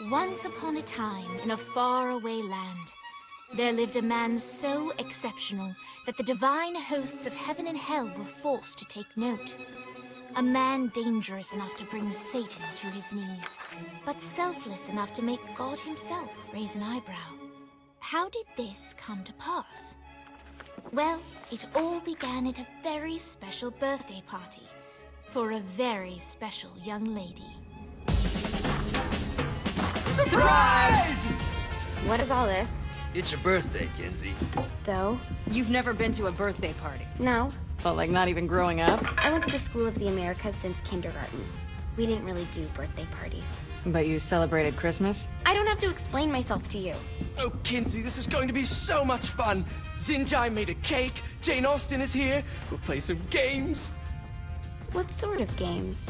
Once upon a time, in a faraway land, there lived a man so exceptional that the divine hosts of heaven and hell were forced to take note. A man dangerous enough to bring Satan to his knees, but selfless enough to make God himself raise an eyebrow. How did this come to pass? Well, it all began at a very special birthday party for a very special young lady. Surprise! What is all this? It's your birthday, Kinsey. So? You've never been to a birthday party? No. Well, like not even growing up? I went to the School of the Americas since kindergarten. We didn't really do birthday parties. But you celebrated Christmas? I don't have to explain myself to you. Oh, Kinsey, this is going to be so much fun. Xinjai made a cake, Jane Austen is here, we'll play some games. What sort of games?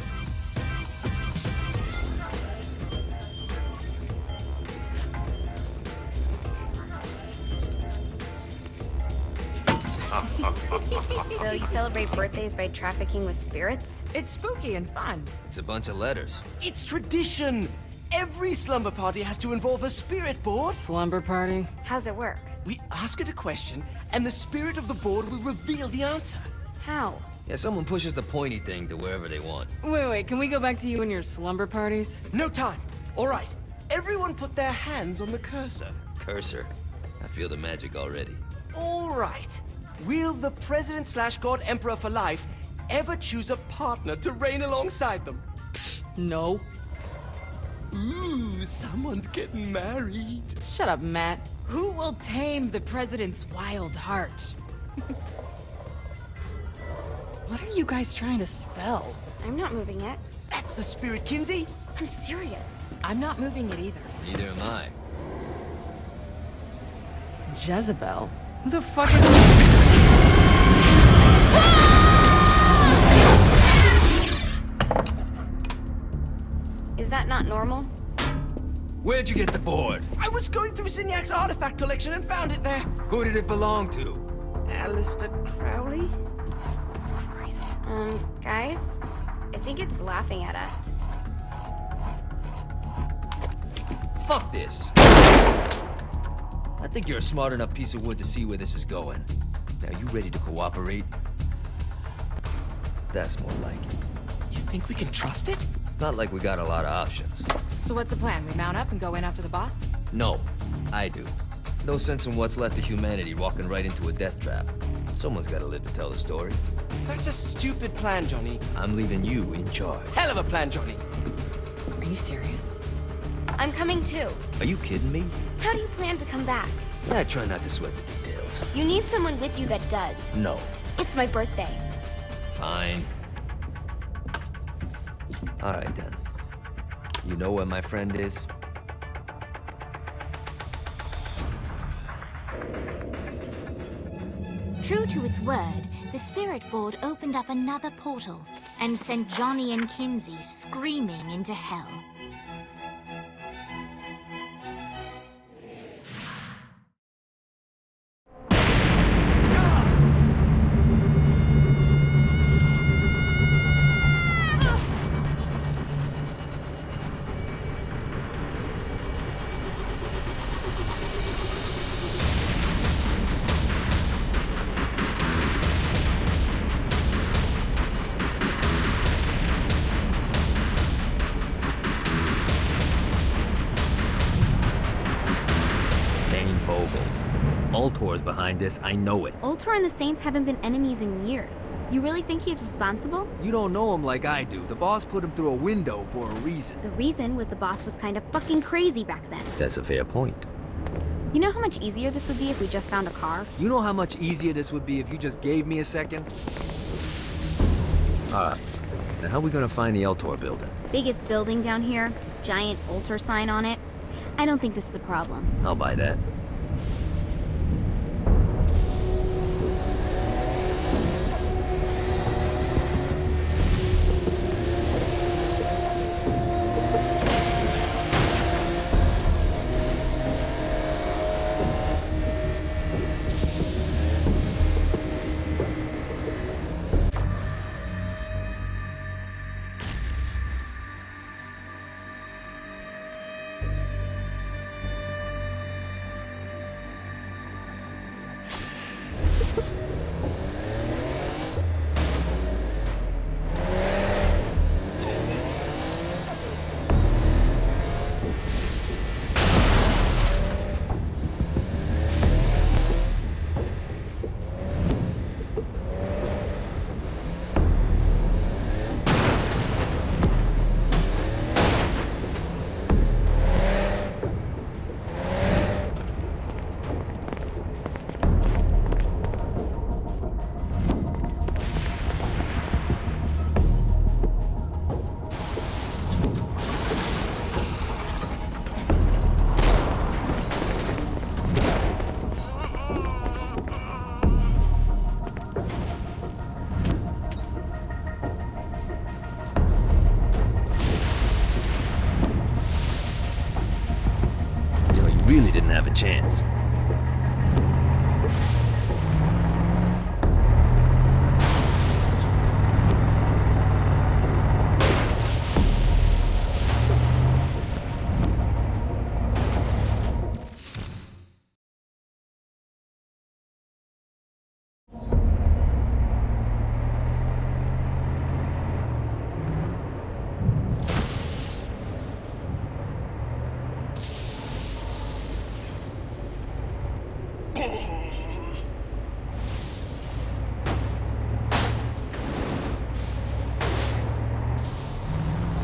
So you celebrate birthdays by trafficking with spirits? It's spooky and fun. It's a bunch of letters. It's tradition. Every slumber party has to involve a spirit board. Slumber party? How's it work? We ask it a question, and the spirit of the board will reveal the answer. How? Yeah, someone pushes the pointy thing to wherever they want. Wait, can we go back to you and your slumber parties? No time. All right. Everyone put their hands on the cursor. Cursor. I feel the magic already. All right. Will the President/God Emperor for life ever choose a partner to reign alongside them? No. Ooh, someone's getting married. Shut up, Matt. Who will tame the president's wild heart? What are you guys trying to spell? I'm not moving it. That's the spirit, Kinsey. I'm serious. I'm not moving it either. Neither am I. Jezebel? Who the fuck is... Is that not normal? Where'd you get the board? I was going through Zinniac's artifact collection and found it there. Who did it belong to? Alistair Crowley? Christ. Guys? I think it's laughing at us. Fuck this. I think you're a smart enough piece of wood to see where this is going. Now, you ready to cooperate? That's more like it. You think we can trust it? It's not like we got a lot of options. So what's the plan? We mount up and go in after the boss? No, I do. No sense in what's left of humanity walking right into a death trap. Someone's gotta live to tell the story. That's a stupid plan, Johnny. I'm leaving you in charge. Hell of a plan, Johnny. Are you serious? I'm coming too. Are you kidding me? How do you plan to come back? I try not to sweat the details. You need someone with you that does. No. It's my birthday. Fine. Alright then. You know where my friend is? True to its word, the spirit board opened up another portal and sent Johnny and Kinsey screaming into hell. Ultor's behind this, I know it. Ultor and the Saints haven't been enemies in years. You really think he's responsible? You don't know him like I do. The boss put him through a window for a reason. The reason was the boss was kind of fucking crazy back then. That's a fair point. You know how much easier this would be if we just found a car? You know how much easier this would be if you just gave me a second? Alright. Now how are we gonna find the Eltor building? Biggest building down here, giant Ultor sign on it. I don't think this is a problem. I'll buy that. really didn't have a chance.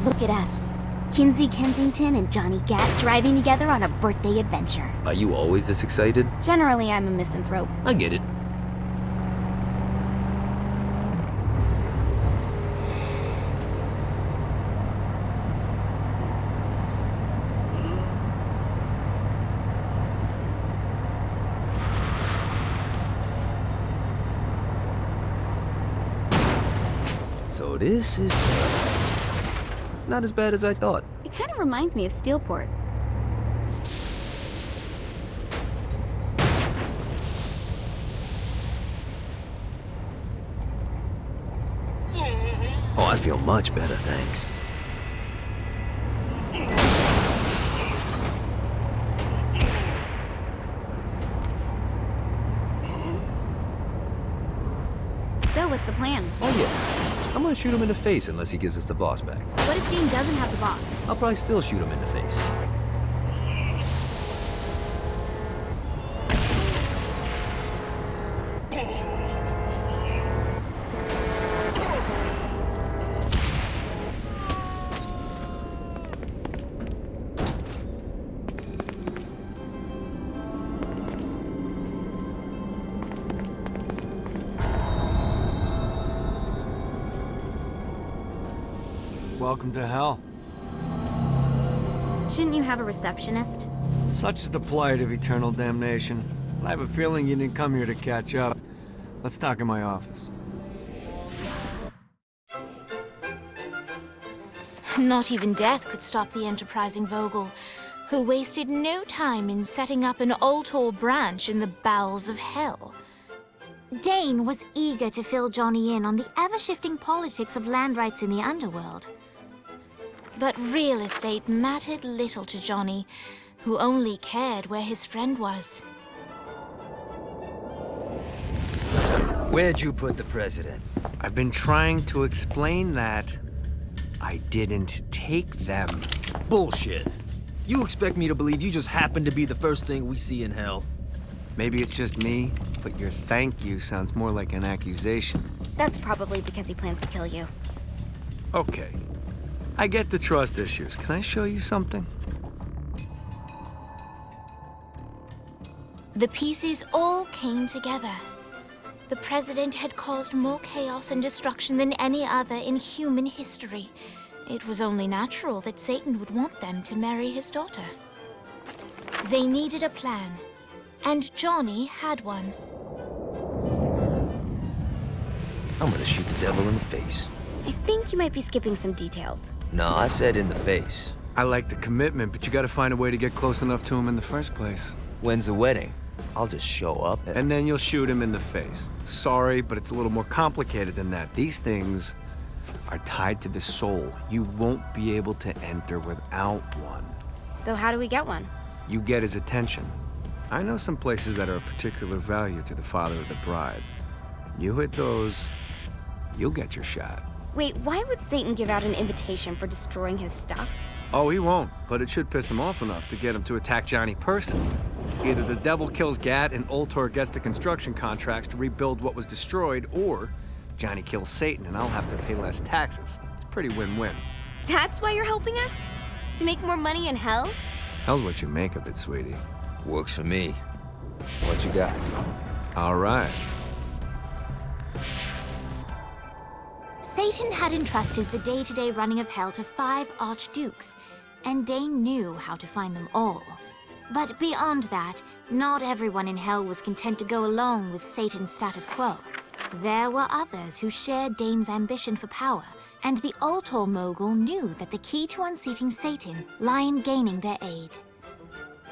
Look at us. Kinsey Kensington and Johnny Gat driving together on a birthday adventure. Are you always this excited? Generally, I'm a misanthrope. I get it. So this is not as bad as I thought. It kind of reminds me of Steelport. Oh, I feel much better, thanks. So, what's the plan? Oh yeah, I'm gonna shoot him in the face unless he gives us the boss back. What if Dane doesn't have the boss? I'll probably still shoot him in the face. Welcome to hell. Shouldn't you have a receptionist? Such is the plight of eternal damnation. I have a feeling you didn't come here to catch up. Let's talk in my office. Not even death could stop the enterprising Vogel, who wasted no time in setting up an Ultor branch in the bowels of hell. Dane was eager to fill Johnny in on the ever-shifting politics of land rights in the underworld. But real estate mattered little to Johnny, who only cared where his friend was. Where'd you put the president? I've been trying to explain that. I didn't take them. Bullshit. You expect me to believe you just happened to be the first thing we see in hell? Maybe it's just me, but your thank you sounds more like an accusation. That's probably because he plans to kill you. Okay. I get the trust issues. Can I show you something? The pieces all came together. The president had caused more chaos and destruction than any other in human history. It was only natural that Satan would want them to marry his daughter. They needed a plan, and Johnny had one. I'm gonna shoot the devil in the face. I think you might be skipping some details. No, I said in the face. I like the commitment, but you gotta find a way to get close enough to him in the first place. When's the wedding? I'll just show up And then you'll shoot him in the face. Sorry, but it's a little more complicated than that. These things are tied to the soul. You won't be able to enter without one. So how do we get one? You get his attention. I know some places that are of particular value to the father of the bride. You hit those, you'll get your shot. Wait, why would Satan give out an invitation for destroying his stuff? Oh, he won't, but it should piss him off enough to get him to attack Johnny personally. Either the devil kills Gat and Ultor gets the construction contracts to rebuild what was destroyed, or Johnny kills Satan and I'll have to pay less taxes. It's pretty win-win. That's why you're helping us? To make more money in hell? Hell's what you make of it, sweetie. Works for me. What you got? All right. Satan had entrusted the day-to-day running of hell to 5 archdukes, and Dane knew how to find them all. But beyond that, not everyone in hell was content to go along with Satan's status quo. There were others who shared Dane's ambition for power, and the Ultor mogul knew that the key to unseating Satan lay in gaining their aid.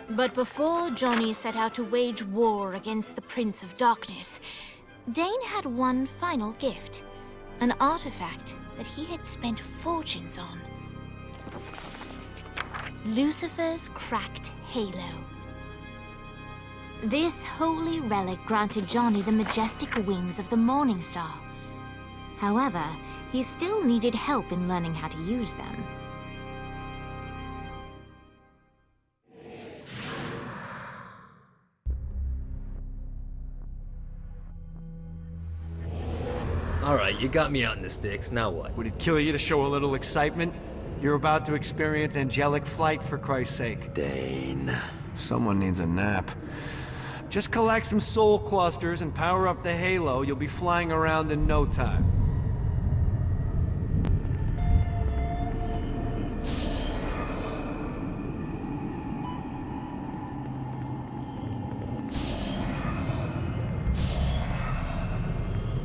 But before Johnny set out to wage war against the Prince of Darkness, Dane had one final gift, an artifact that he had spent fortunes on. Lucifer's cracked halo. This holy relic granted Johnny the majestic wings of the Morning Star. However, he still needed help in learning how to use them. Alright, you got me out in the sticks, now what? Would it kill you to show a little excitement? You're about to experience angelic flight, for Christ's sake. Dane. Someone needs a nap. Just collect some soul clusters and power up the halo. You'll be flying around in no time.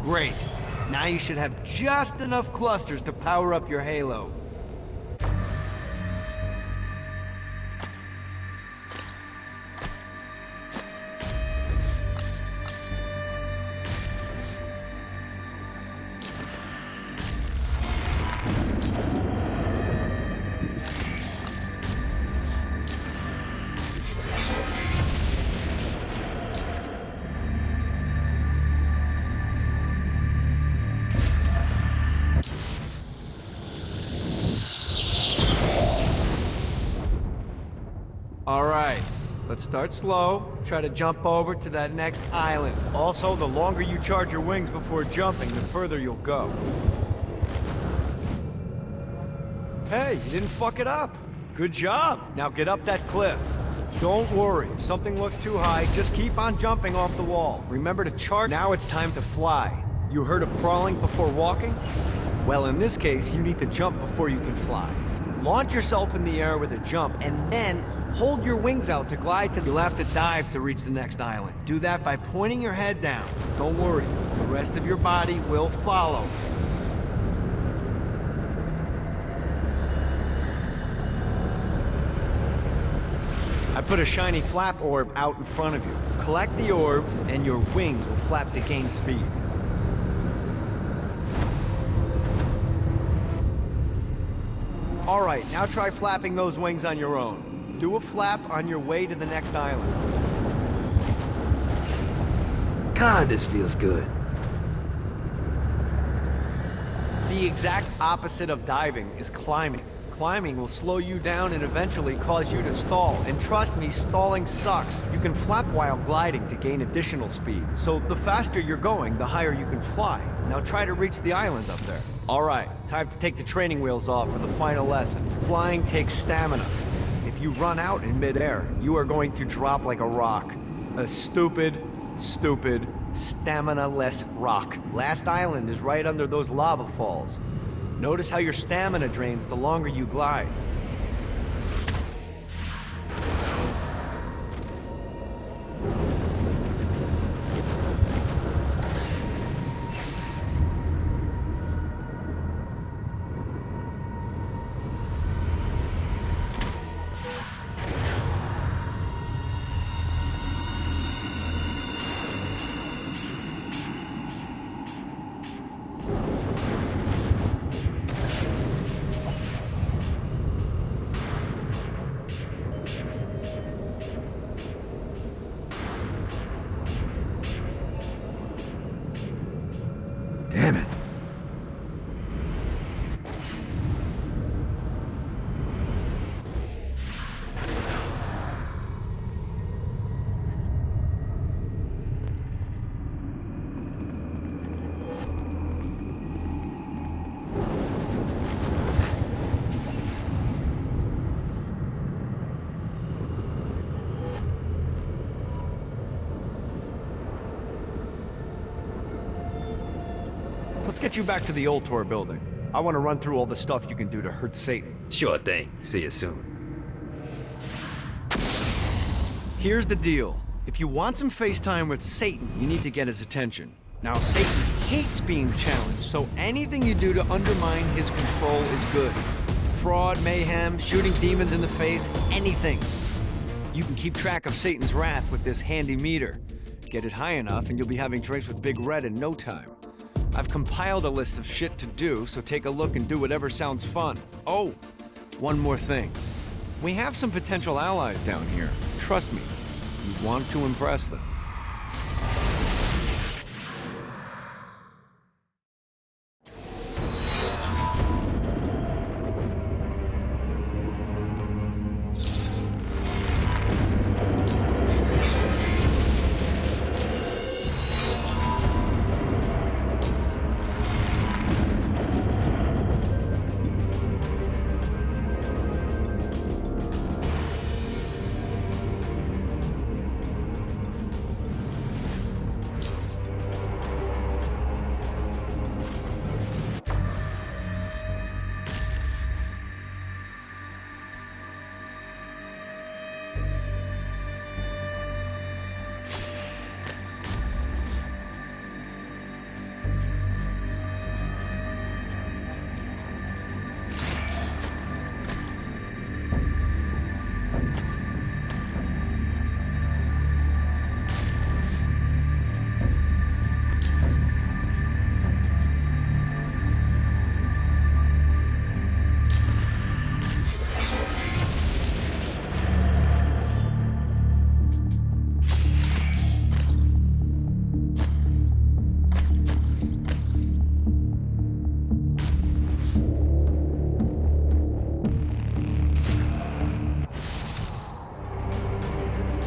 Great. Now you should have just enough clusters to power up your halo. All right, let's start slow. Try to jump over to that next island. Also, the longer you charge your wings before jumping, the further you'll go. Hey, you didn't fuck it up. Good job. Now get up that cliff. Don't worry, if something looks too high, just keep on jumping off the wall. Remember to charge. Now it's time to fly. You heard of crawling before walking? Well, in this case, you need to jump before you can fly. Launch yourself in the air with a jump, and then hold your wings out to glide to. You'll have to dive to reach the next island. Do that by pointing your head down. Don't worry, the rest of your body will follow. I put a shiny flap orb out in front of you. Collect the orb, and your wings will flap to gain speed. All right, now try flapping those wings on your own. Do a flap on your way to the next island. God, this feels good. The exact opposite of diving is climbing. Climbing will slow you down and eventually cause you to stall. And trust me, stalling sucks. You can flap while gliding to gain additional speed. So the faster you're going, the higher you can fly. Now try to reach the island up there. All right, time to take the training wheels off for the final lesson. Flying takes stamina. If you run out in midair, you are going to drop like a rock. A stupid, stamina-less rock. Last island is right under those lava falls. Notice how your stamina drains the longer you glide. Damn it. Let's get you back to the Ultor building. I want to run through all the stuff you can do to hurt Satan. Sure thing. See you soon. Here's the deal. If you want some FaceTime with Satan, you need to get his attention. Now, Satan hates being challenged, so anything you do to undermine his control is good. Fraud, mayhem, shooting demons in the face, anything. You can keep track of Satan's wrath with this handy meter. Get it high enough and you'll be having drinks with Big Red in no time. I've compiled a list of shit to do, so take a look and do whatever sounds fun. Oh, one more thing. We have some potential allies down here. Trust me, you want to impress them.